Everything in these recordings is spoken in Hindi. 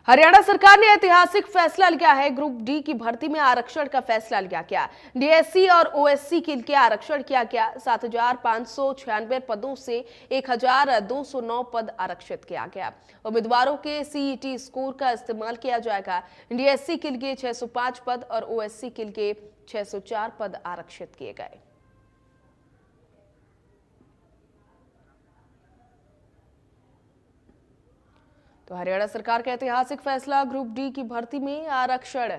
हरियाणा सरकार ने ऐतिहासिक फैसला लिया है। ग्रुप डी की भर्ती में आरक्षण का फैसला लिया गया। डीएससी और ओएससी के लिए आरक्षण किया गया। 7,596 पदों से 1,209 पद आरक्षित किया गया। उम्मीदवारों के सीईटी स्कोर का इस्तेमाल किया जाएगा। डीएससी के लिए 605 पद और ओएससी के लिए 604 पद आरक्षित किए गए। तो हरियाणा सरकार का ऐतिहासिक फैसला, ग्रुप डी की भर्ती में आरक्षण,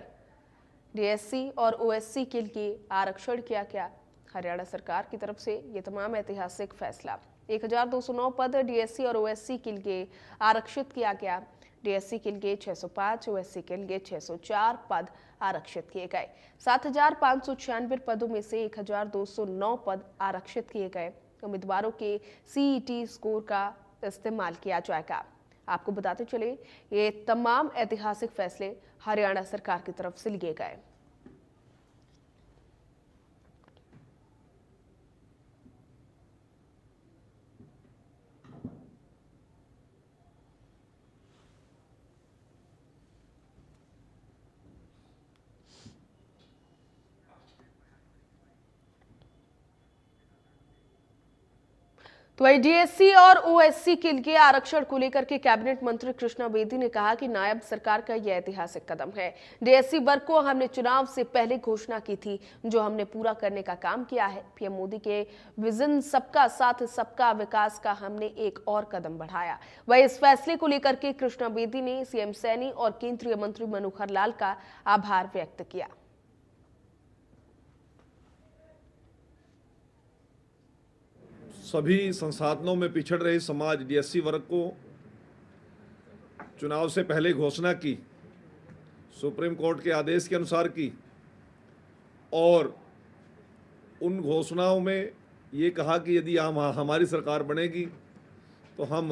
डीएससी और ओएससी के लिए आरक्षण किया गया। हरियाणा सरकार की तरफ से ये तमाम ऐतिहासिक फैसला। 1,209 पद डीएससी और ओएससी के लिए आरक्षित किया गया। डीएससी के लिए 605, ओएससी के लिए 604 पद आरक्षित किए गए। 7,596 पदों में से 1,209 पद आरक्षित किए गए। उम्मीदवारों के सीईटी स्कोर का इस्तेमाल किया जाएगा। आपको बताते चले, ये तमाम ऐतिहासिक फैसले हरियाणा सरकार की तरफ से लिए गए। तो वही डीएससी और ओएससी के लिए आरक्षण को लेकर के कैबिनेट मंत्री कृष्णा बेदी ने कहा कि नायब सरकार का यह ऐतिहासिक कदम है। डीएससी वर्ग को हमने चुनाव से पहले घोषणा की थी, जो हमने पूरा करने का काम किया है। पीएम मोदी के विजन सबका साथ सबका विकास का हमने एक और कदम बढ़ाया। वही इस फैसले को लेकर के कृष्णा बेदी ने सीएम सैनी और केंद्रीय मंत्री मनोहर लाल का आभार व्यक्त किया। सभी संसाधनों में पिछड़ रहे समाज डीएससी वर्ग को चुनाव से पहले घोषणा की, सुप्रीम कोर्ट के आदेश के अनुसार की, और उन घोषणाओं में ये कहा कि यदि हमारी सरकार बनेगी तो हम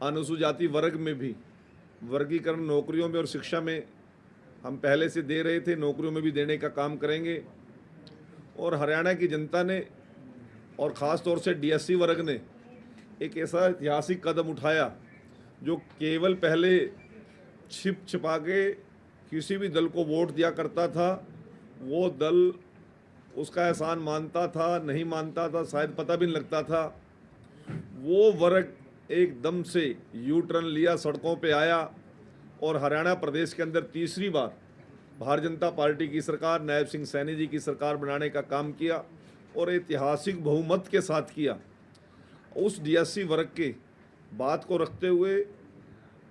अनुसूचित जाति वर्ग में भी वर्गीकरण, नौकरियों में और शिक्षा में हम पहले से दे रहे थे, नौकरियों में भी देने का काम करेंगे। और हरियाणा की जनता ने और ख़ास तौर से डीएससी वर्ग ने एक ऐसा ऐतिहासिक कदम उठाया जो केवल पहले छिपा के किसी भी दल को वोट दिया करता था। वो दल उसका एहसान मानता था, नहीं मानता था, शायद पता भी नहीं लगता था। वो वर्ग एकदम से यू टर्न लिया, सड़कों पे आया और हरियाणा प्रदेश के अंदर तीसरी बार भारतीय जनता पार्टी की सरकार, नायब सिंह सैनी जी की सरकार बनाने का काम किया और ऐतिहासिक बहुमत के साथ किया। उस डीएससी वर्ग के बात को रखते हुए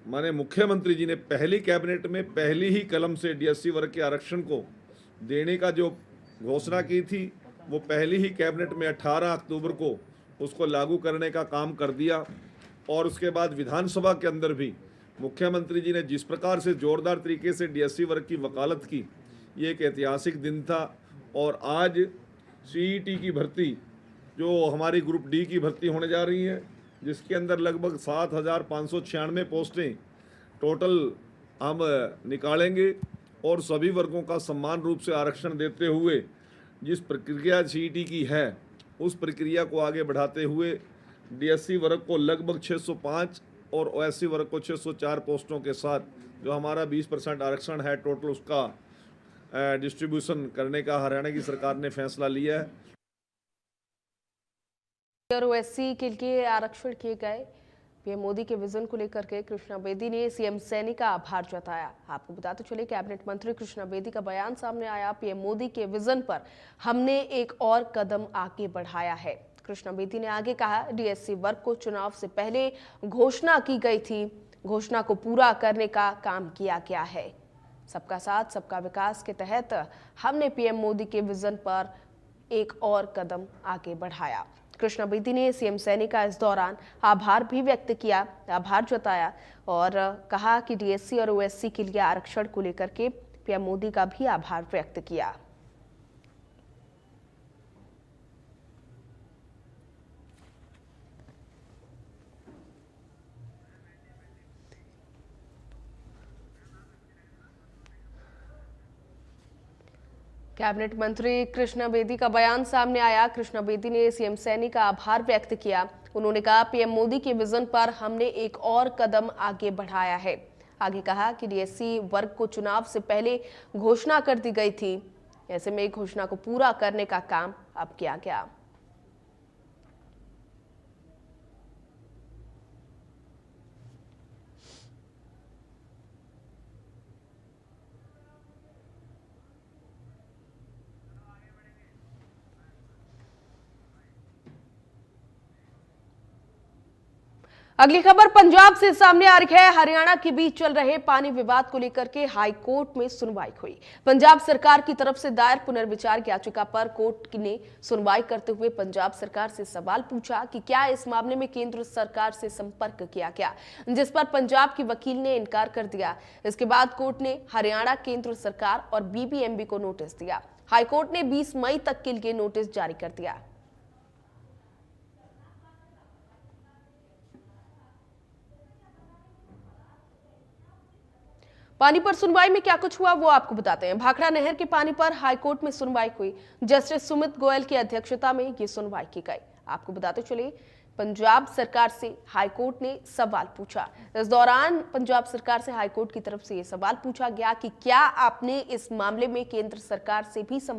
माने मुख्यमंत्री जी ने पहली कैबिनेट में पहली ही कलम से डीएससी वर्ग के आरक्षण को देने का जो घोषणा की थी, वो पहली ही कैबिनेट में 18 अक्टूबर को उसको लागू करने का काम कर दिया। और उसके बाद विधानसभा के अंदर भी मुख्यमंत्री जी ने जिस प्रकार से जोरदार तरीके से डीएससी वर्ग की वकालत की, ये एक ऐतिहासिक दिन था। और आज सीईटी की भर्ती जो हमारी ग्रुप डी की भर्ती होने जा रही है, जिसके अंदर लगभग 7,596 पोस्टें टोटल हम निकालेंगे और सभी वर्गों का समान रूप से आरक्षण देते हुए जिस प्रक्रिया सीईटी की है, उस प्रक्रिया को आगे बढ़ाते हुए डीएससी वर्ग को लगभग 605 और ओएससी वर्ग को 604 पोस्टों के साथ जो हमारा 20% आरक्षण है टोटल, उसका डिस्ट्रीब्यूशन करने का हरियाणा की सरकार ने फैसला लिया है। ओएससी के लिए आरक्षण किए गए। पीएम मोदी के विजन को लेकर के कृष्णा बेदी ने सीएम सैनी का आभार जताया। आपको बताते चले, कैबिनेट मंत्री कृष्णा बेदी का बयान सामने आया। पीएम मोदी के विजन पर हमने एक और कदम आगे बढ़ाया है। कृष्णा बेदी ने आगे कहा, डीएससी वर्ग को चुनाव से पहले घोषणा की गई थी, घोषणा को पूरा करने का काम किया गया है। सबका साथ सबका विकास के तहत हमने पीएम मोदी के विजन पर एक और कदम आगे बढ़ाया। कृष्णा बेदी ने सीएम सैनी का इस दौरान आभार भी व्यक्त किया, आभार जताया और कहा कि डीएससी और ओएससी के लिए आरक्षण को लेकर के पीएम मोदी का भी आभार व्यक्त किया। कैबिनेट मंत्री कृष्णा बेदी का बयान सामने आया। कृष्णा बेदी ने सीएम सैनी का आभार व्यक्त किया। उन्होंने कहा, पीएम मोदी के विजन पर हमने एक और कदम आगे बढ़ाया है। आगे कहा कि डीएससी वर्ग को चुनाव से पहले घोषणा कर दी गई थी, ऐसे में घोषणा को पूरा करने का काम अब किया गया। अगली खबर पंजाब से सामने आ रही है। हरियाणा के बीच चल रहे पानी विवाद को लेकर के हाई कोर्ट में सुनवाई हुई। पंजाब सरकार की तरफ से दायर पुनर्विचार याचिका पर कोर्ट ने सुनवाई करते हुए पंजाब सरकार से सवाल पूछा कि क्या इस मामले में केंद्र सरकार से संपर्क किया गया, जिस पर पंजाब की वकील ने इनकार कर दिया। इसके बाद कोर्ट ने हरियाणा, केंद्र सरकार और बीबीएमबी को नोटिस दिया। हाईकोर्ट ने 20 मई तक के लिए नोटिस जारी कर दिया। पानी पर सुनवाई में क्या कुछ हुआ वो आपको बताते हैं। भाखड़ा नहर के पानी पर हाईकोर्ट में सुनवाई हुई। जस्टिस सुमित गोयल की अध्यक्षता में ये सुनवाई की गई। आपको बताते चले पंजाब सरकार से हाईकोर्ट ने सवाल पूछा। इस दौरान पंजाब सरकार से हाईकोर्ट की तरफ से ये सवाल पूछा गया कि क्या आपने इस मामले में केंद्र सरकार से भी संपर्क